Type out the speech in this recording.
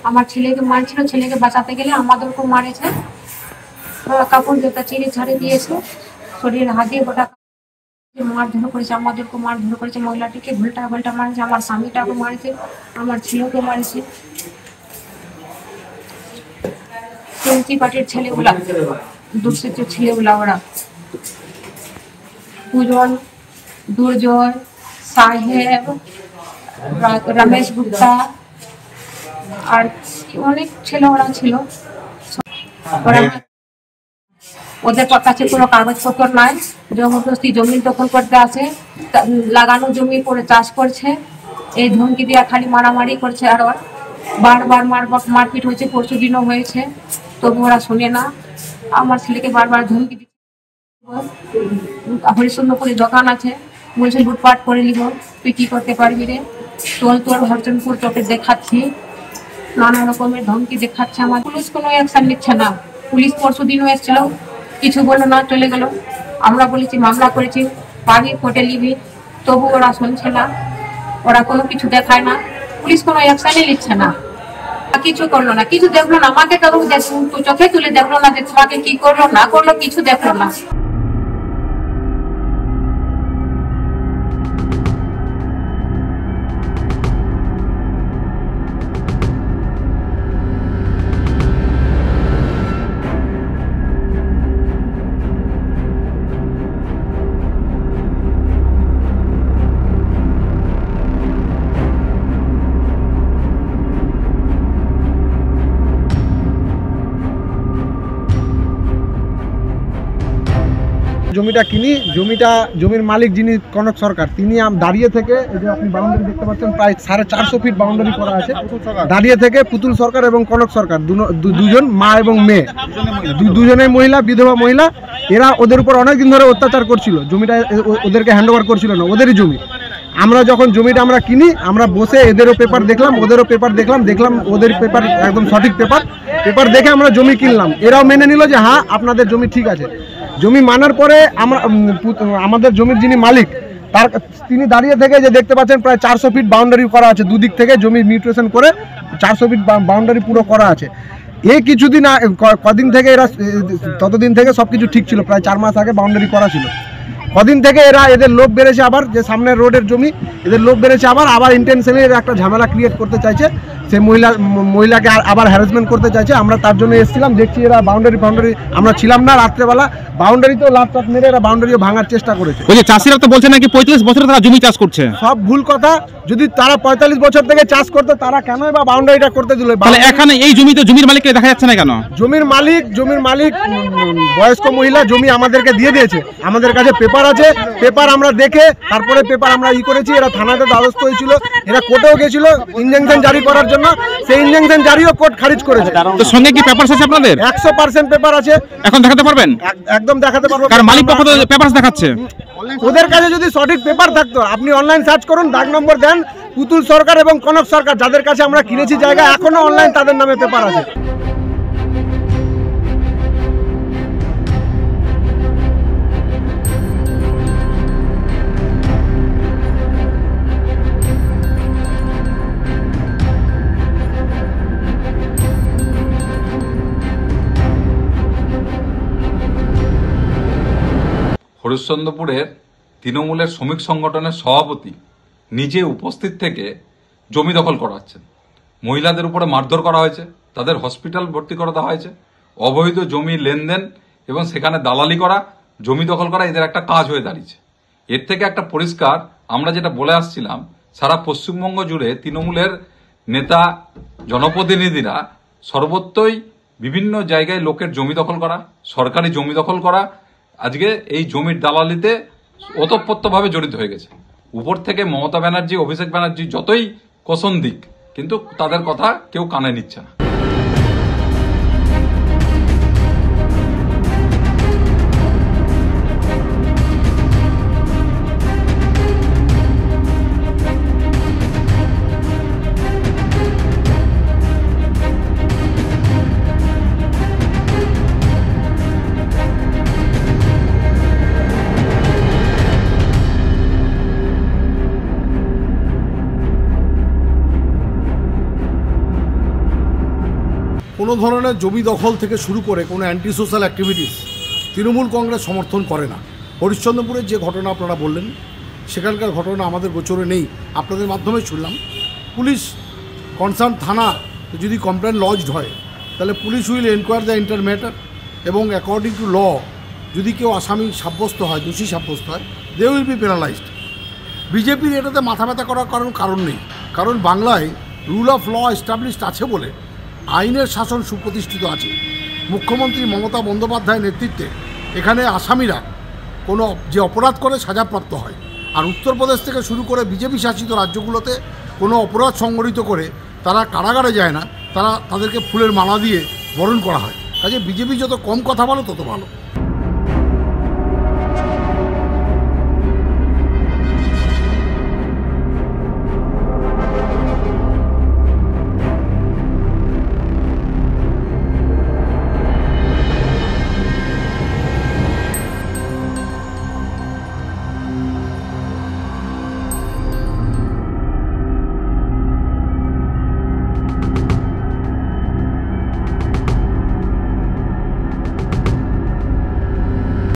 আমার ছেলেকে মারছিল, ছেলেকে বাঁচাতে গেলে আমাদেরকেও মারেছে, কাপড় জুতা চিড়ে ছাড়ে দিয়েছে, শরীরে হাত দিয়ে গোটা মারধর করেছে, আমাদেরকে মারধর করেছে, মহিলাটিকে ভুলটা ভুলটা মারেছে, আমার স্বামীটাকে মারেছে, আমার ছেলেকে মারেছে। তুলসী পার্টির ছেলেগুলা, দুষ্কৃত ছেলেগুলা, ওরা পূজন, দুর্জয়, সাহেব, রমেশ গুপ্তা আর অনেক ছেলে ওরা ছিল। ওদের কাছে কোনো কাগজপত্র নাই, জবরদস্তি জমি দখল করতে আসে, লাগানো জমি করে চাষ করছে, এই ধমকি দিয়ে খালি মারামারি করছে। আর বারবার মারপিট হয়েছে, পরশু দিনও হয়েছে, তবু ওরা শোনে না। আমার ছেলেকে বারবার ধমকি দিচ্ছে। হরিশ্চন্দ্রপুরে দোকান আছে, বলছে লুটপাট করে নিব, তুই কি করতে পারবি রে, তোর হরচন্দ্রপুর তোকে দেখাচ্ছি, নানা রকমের ধমকি দেখাচ্ছে। আমার পুলিশ কোনো অ্যাকশন নিচ্ছে না। পুলিশ পরশু দিনও এসেছিল, কিছু বললো না, চলে গেল। আমরা বলেছি মামলা করেছি, পাবি কোর্টে নিবি, তবু ওরা শুনছে না, ওরা কোনো কিছু দেখায় না, পুলিশ কোনো অ্যাকশনই নিচ্ছে না, কিছু করলো না, কিছু দেখলো না। আমাকে তো চোখে তুলে দেখলো না যে তোমাকে কি করলো না করলো, কিছু দেখলো না। জমিটা কিনি, জমির মালিক যিনি কনক সরকার, তিনি দাঁড়িয়ে থেকে, এই যে আপনি বাউন্ডারি দেখতে পাচ্ছেন, প্রায় 450 ফিট বাউন্ডারি করা আছে। দাঁড়িয়ে থেকে পুতুল সরকার এবং কনক সরকার দুজন মা এবং মেয়ে, দুজনের মহিলা, বিধবা মহিলা, এরা ওদের উপর অনেকদিন ধরে অত্যাচার করছিল। জমিটা ওদেরকে হ্যান্ড ওভার করছিল না, ওদেরই জমি। আমরা যখন জমিটা আমরা কিনি, আমরা বসে এদেরও পেপার দেখলাম, ওদেরও পেপার দেখলাম ওদের পেপার একদম সঠিক পেপার দেখে আমরা জমি কিনলাম। এরাও মেনে নিল যে হ্যাঁ আপনাদের জমি ঠিক আছে। জমি মানার পরে আমাদের জমির যিনি মালিক, তিনি দাঁড়িয়ে থেকে যে দেখতে পাচ্ছেন প্রায় 400 ফিট বাউন্ডারি করা আছে, দুদিক থেকে জমি মিউটেশন করে 400 ফিট বাউন্ডারি পুরো করা আছে। এই কিছুদিন কদিন থেকে এরা, ততদিন থেকে সবকিছু ঠিক ছিল, প্রায় 4 মাস আগে বাউন্ডারি করা ছিল। কদিন থেকে এদের লোভ বেড়েছে, আবার যে সামনের রোডের জমি, এদের লোভ বেড়েছে, আবার ইন্টেনশনালি একটা ঝামেলা ক্রিয়েট করতে চাইছে। সেই মহিলাকে আবার হ্যারাসমেন্ট করতে চাইছে। আমরা তার জন্য এসেছিলাম, দেখছি এরা বাউন্ডারি আমরা ছিলাম না রাত্রেবেলা, বাউন্ডারিতেও লাফটাপ মেরে এরা বাউন্ডারিও ভাঙার চেষ্টা করেছে। ওই যে চাষিরা তো বলছে নাকি 45 বছর তারা জমি চাষ করছে, সব ভুল কথা। যদি তারা 45 বছর থেকে চাষ করতো, তারা কেন বা বাউন্ডারিটা করতে দিল? তাহলে এখানে এই জমিতে জমির মালিককে দেখা যাচ্ছে না কেন? জমির মালিক বয়স্ক মহিলা জমি আমাদেরকে দিয়ে দিয়েছে, আমাদের কাছে পেপার আছে, পেপার আমরা দেখে তারপরে পেপার আমরা করেছি। এরা থানাতে দ্বারস্থ হয়েছিল, এরা কোর্টেও গেছিল ইনজাংশন জারি করার জন্য, সেই ইনজাংশন জারিও কোর্ট খারিজ করেছে। তো সঙ্গে কি পেপারস আছে আপনাদের? 100% পেপার আছে। এখন দেখাতে পারবেন? একদম দেখাতে পারবো। কারণ মালিক পক্ষ তো পেপারস দেখাচ্ছে। ওদের কাছে যদি সঠিক পেপার থাকতো, আপনি অনলাইন সার্চ করুন, দাগ নম্বর দেন, পুতুল সরকার এবং কনক সরকার, যাদের কাছে আমরা কিনেছি জায়গা, এখনো অনলাইন তাদের নামে পেপার আছে। হরিশ্চন্দ্রপুরের তৃণমূলের শ্রমিক সংগঠনের সভাপতি নিজে উপস্থিত থেকে জমি দখল করাচ্ছেন। মহিলাদের উপরে মারধর করা হয়েছে, তাদের হসপিটাল ভর্তি করে দেওয়া হয়েছে। অবৈধ জমি লেনদেন এবং সেখানে দালালি করা, জমি দখল করা এদের একটা কাজ হয়ে দাঁড়িয়েছে। এর থেকে একটা পরিষ্কার, আমরা যেটা বলে আসছিলাম, সারা পশ্চিমবঙ্গ জুড়ে তৃণমূলের নেতা, জনপ্রতিনিধিরা সর্বত্রই বিভিন্ন জায়গায় লোকের জমি দখল করা, সরকারি জমি দখল করা, আজকে এই জমির দালালিতে ওতপ্রোতভাবে জড়িত হয়ে গেছে। উপর থেকে মমতা ব্যানার্জি, অভিষেক ব্যানার্জি যতই কোশন দিক, কিন্তু তাদের কথা কেউ কানে নিচ্ছে না। কোনো ধরনের জমি দখল থেকে শুরু করে কোনো anti social activities Trinamool Congress সমর্থন করে না। হরিশ্চন্দ্রপুরের যে ঘটনা আপনারা বললেন সেখানকার ঘটনা আমাদের গোচরে নেই, আপনাদের মাধ্যমে শুনলাম। পুলিশ কনসার্ন থানা যদি কমপ্লেন লজড হয় তাহলে police will enquire the enter matter, এবং অ্যাকর্ডিং টু ল যদি কেউ আসামি সাব্যস্ত হয়, দোষী সাব্যস্ত হয়, দে উইল বি পেনালাইজড। বিজেপির এটাতে মাথা ব্যথা করার কারণ নেই, কারণ বাংলায় রুল অফ ল এস্টাবলিশড আছে বলে আইনের শাসন সুপ্রতিষ্ঠিত আছে। মুখ্যমন্ত্রী মমতা বন্দ্যোপাধ্যায়ের নেতৃত্বে এখানে আসামিরা কোনো যে অপরাধ করে সাজাপ্রাপ্ত হয়, আর উত্তরপ্রদেশ থেকে শুরু করে বিজেপি শাসিত রাজ্যগুলোতে কোনো অপরাধ সংগঠিত করে তারা কারাগারে যায় না, তাদেরকে ফুলের মালা দিয়ে বরণ করা হয়। কাজে বিজেপি যত কম কথা বলো তত ভালো।